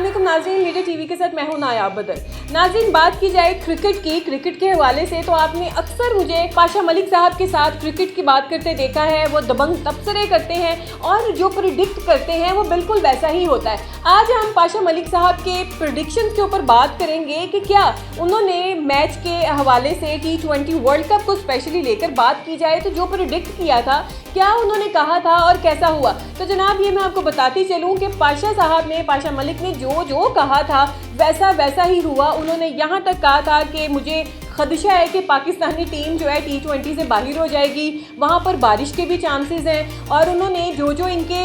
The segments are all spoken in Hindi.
अस्सलामुअलैकुम नाज़रीन, मीडिया टीवी के साथ मैं हूं नायाब बदर। नाज़रीन, बात की जाए क्रिकेट के हवाले से तो आपने अक्सर मुझे पाशा मलिक साहब के साथ क्रिकेट की बात करते देखा है। वो दबंग तबसरे करते हैं और जो प्रिडिक्ट करते हैं वो बिल्कुल वैसा ही होता है। आज हम पाशा मलिक साहब के प्रिडिक्शंस के ऊपर बात करेंगे कि क्या उन्होंने मैच के हवाले से T20 वर्ल्ड कप को स्पेशली लेकर बात की जाए तो जो प्रिडिक्ट किया था, क्या उन्होंने कहा था और कैसा हुआ। तो जनाब ये मैं आपको बताती चलूँ कि पाशा मलिक ने जो कहा था वैसा ही हुआ। उन्होंने यहाँ तक कहा था कि मुझे खदशा है कि पाकिस्तानी टीम जो है T20 से बाहर हो जाएगी, वहाँ पर बारिश के भी चांसेस हैं। और उन्होंने जो इनके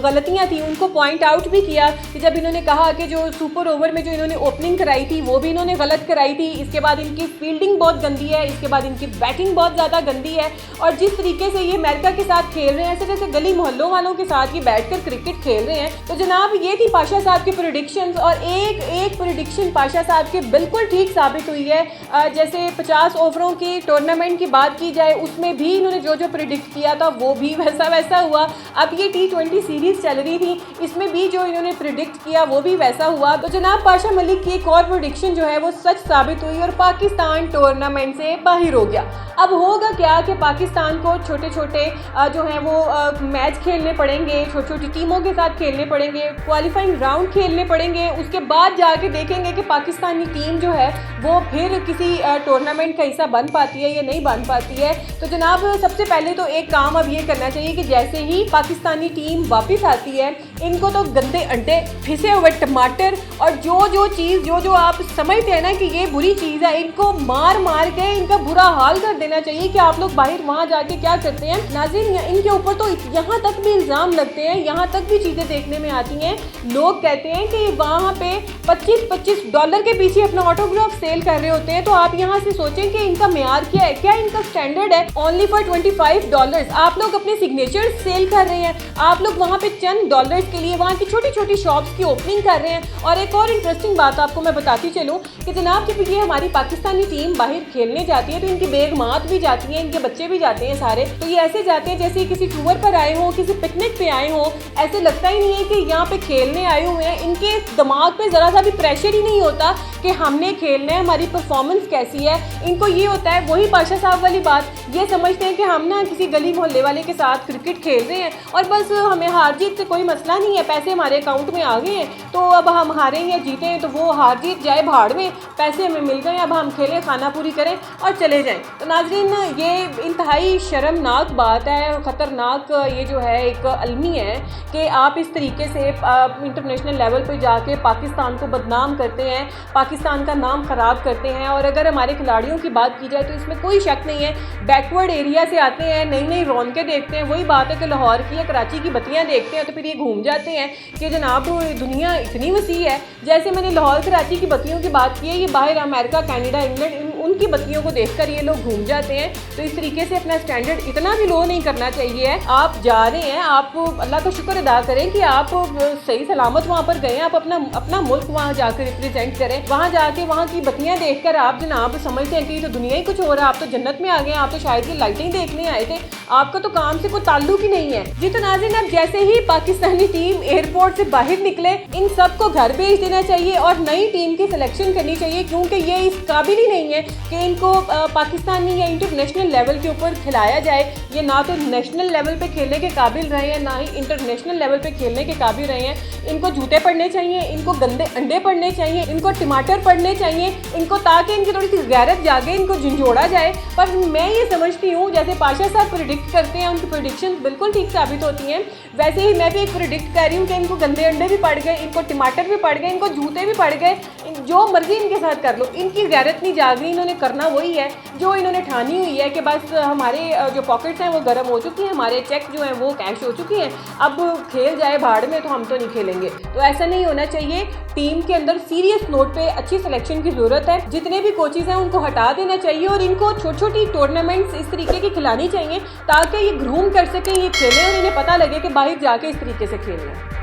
गलतियाँ थी उनको पॉइंट आउट भी किया कि जब इन्होंने कहा कि जो सुपर ओवर में जो इन्होंने ओपनिंग कराई थी वो भी इन्होंने गलत कराई थी। इसके बाद इनकी फील्डिंग बहुत गंदी है, इसके बाद इनकी बैटिंग बहुत ज़्यादा गंदी है। और जिस तरीके से ये अमेरिका के साथ खेल रहे हैं, ऐसे जैसे गली मोहल्लों वालों के साथ ये बैठकर क्रिकेट खेल रहे हैं। तो जनाब ये थी पाशा साहब की प्रेडिक्शंस और एक प्रेडिक्शन पाशा साहब की बिल्कुल ठीक साबित हुई है। जैसे 50 ओवरों की टूर्नामेंट की बात की जाए, उसमें भी इन्होंने जो प्रिडिक्ट किया था वो भी वैसा हुआ। अब ये T20 सीरीज़ चल रही थी, इसमें भी जो इन्होंने प्रिडिक्ट किया वो भी वैसा हुआ। तो जनाब पाशा मलिक की एक और प्रेडिक्शन जो है वो सच साबित हुई और पाकिस्तान टूर्नामेंट से बाहर हो गया। अब होगा क्या कि पाकिस्तान को छोटे जो हैं वो मैच खेलने पड़ेंगे, छोटी टीमों के साथ खेलने पड़ेंगे, क्वालिफाइंग राउंड खेलने पड़ेंगे। उसके बाद जाके देखेंगे कि पाकिस्तानी टीम जो है वो फिर किसी टूर्नामेंट का हिस्सा बन पाती है या नहीं बन पाती है। तो जनाब सबसे पहले तो एक काम अब ये करना चाहिए कि जैसे ही पाकिस्तानी टीम वापस आती है, इनको तो गंदे अंडे, पिसे हुए टमाटर और जो चीज़ जो आप समझते हैं ना कि ये बुरी चीज़ है, इनको मार के इनका बुरा हाल कर देना चाहिए। कि आप लोग बाहर वहाँ जाके क्या करते हैं नाज़रीन, इनके ऊपर तो यहाँ तक भी इल्ज़ाम लगते हैं, यहाँ तक भी चीज़ें देखने में आती हैं। लोग कहते हैं कि वहाँ पे $25 के पीछे अपना ऑटोग्राफ सेल कर रहे होते हैं। तो आप यहाँ से सोचें कि इनका मेयार क्या है, क्या इनका स्टैंडर्ड है। ओनली फॉर $25 आप लोग अपने सिग्नेचर सेल कर रहे हैं। आप लोग वहाँ पे चंद डॉलर्स के लिए वहाँ की छोटी शॉप्स की ओपनिंग कर रहे हैं। और एक और इंटरेस्टिंग बात आपको मैं बताती चलूँ कि जनाब जब ये हमारी पाकिस्तानी टीम बाहर खेलने जाती है तो इनकी बेगमात भी जाती हैं, इनके बच्चे भी जाते हैं सारे। तो ये ऐसे जाते हैं जैसे किसी टूर पर आए हों, किसी पिकनिक पे आए हों। ऐसे लगता ही नहीं है कि यहाँ पे खेलने आए हुए हैं। इनके दिमाग पे ज़रा सा भी प्रेशर ही नहीं होता कि हमने खेलना है, हमारी परफॉर्मेंस कैसी है। इनको ये होता है वही पाशा साहब वाली बात, ये समझते हैं कि हम ना किसी गली मोहल्ले वाले के साथ क्रिकेट खेल रहे हैं और बस हमें हार जीत से कोई मसला नहीं है। पैसे हमारे अकाउंट में आ गए हैं तो अब हम हारें या जीतें तो वो हार जीत जाए भाड़ में, पैसे हमें मिल गए, अब हम खेलें, खाना पूरी करें और चले जाएं। तो नाजरीन ये इंतहाई शर्मनाक बात है, ख़तरनाक ये जो है एक अलमी है कि आप इस तरीके से इंटरनेशनल लेवल पर जाके पाकिस्तान को बदनाम करते हैं, पाकिस्तान का नाम ख़राब करते हैं। और अगर हमारे खिलाड़ियों की बात की जाए तो इसमें कोई शक नहीं है, बैकवर्ड एरिया से आते हैं, नई रौनकें देखते हैं। वही बात है कि लाहौर की या कराची की बत्तियां देखते हैं तो फिर ये घूम जाते हैं कि जनाब दुनिया इतनी वसी है। जैसे मैंने लाहौर कराची की बत्तियों की बात की है, ये बाहर अमेरिका, कनाडा, इंग्लैंड उनकी बत्तियों को देखकर ये लोग घूम जाते हैं। तो इस तरीके से अपना स्टैंडर्ड इतना भी लो नहीं करना चाहिए। आप जा रहे हैं, आप अल्लाह का शुक्र अदा करें कि आप सही सलामत वहाँ पर गए, आप अपना मुल्क वहाँ जाकर रिप्रेजेंट करें। वहाँ जाके वहाँ की बत्तियाँ देखकर आप जनाब समझते हैं कि तो दुनिया ही कुछ हो रहा है, आप तो जन्नत में आ गए, आप तो शायद ये लाइटें देखने आए थे, आपका तो काम से कोई ताल्लुक ही नहीं है जी। तो नाज़रीन अब जैसे ही पाकिस्तानी टीम एयरपोर्ट से बाहर निकले, इन सबको घर भेज देना चाहिए और नई टीम की सिलेक्शन करनी चाहिए, क्योंकि ये इस काबिल ही नहीं है कि इनको पाकिस्तानी या इंटरनेशनल लेवल के ऊपर खिलाया जाए। ये ना तो नेशनल लेवल पे खेलने के काबिल रहे हैं, ना ही इंटरनेशनल लेवल पे खेलने के काबिल रहे हैं। इनको जूते पड़ने चाहिए, इनको गंदे अंडे पड़ने चाहिए, इनको टमाटर पड़ने चाहिए, इनको ताकि इनकी थोड़ी सी गैरत जागे, इनको झंझोड़ा जाए। पर मैं ये समझती हूँ जैसे पाशा साहब प्रिडिक्ट करते हैं, उनकी प्रिडिक्शन बिल्कुल ठीक साबित होती हैं, वैसे ही मैं भी एक प्रिडिक्ट कर रही हूँ कि इनको गंदे अंडे भी पड़ गए, इनको टमाटर भी पड़ गए, इनको जूते भी पड़ गए, जो मर्जी इनके साथ कर लो, इनकी गैरत नहीं जाग रही। इन्होंने करना वही है जो इन्होंने ठानी हुई है कि बस हमारे जो पॉकेट्स हैं वो गर्म हो चुकी हैं, हमारे चेक जो हैं वो कैश हो चुकी हैं, अब खेल जाए भाड़ में तो हम तो नहीं खेलेंगे। तो ऐसा नहीं होना चाहिए। टीम के अंदर सीरियस नोट पे अच्छी सिलेक्शन की ज़रूरत है। जितने भी कोचेज़ हैं उनको हटा देना चाहिए और इनको छोटी टूर्नामेंट्स इस तरीके की खिलानी चाहिए ताकि ये ग्रूम कर सकें, ये खेलें और इन्हें पता लगे कि बाहर जाके इस तरीके से खेलना है।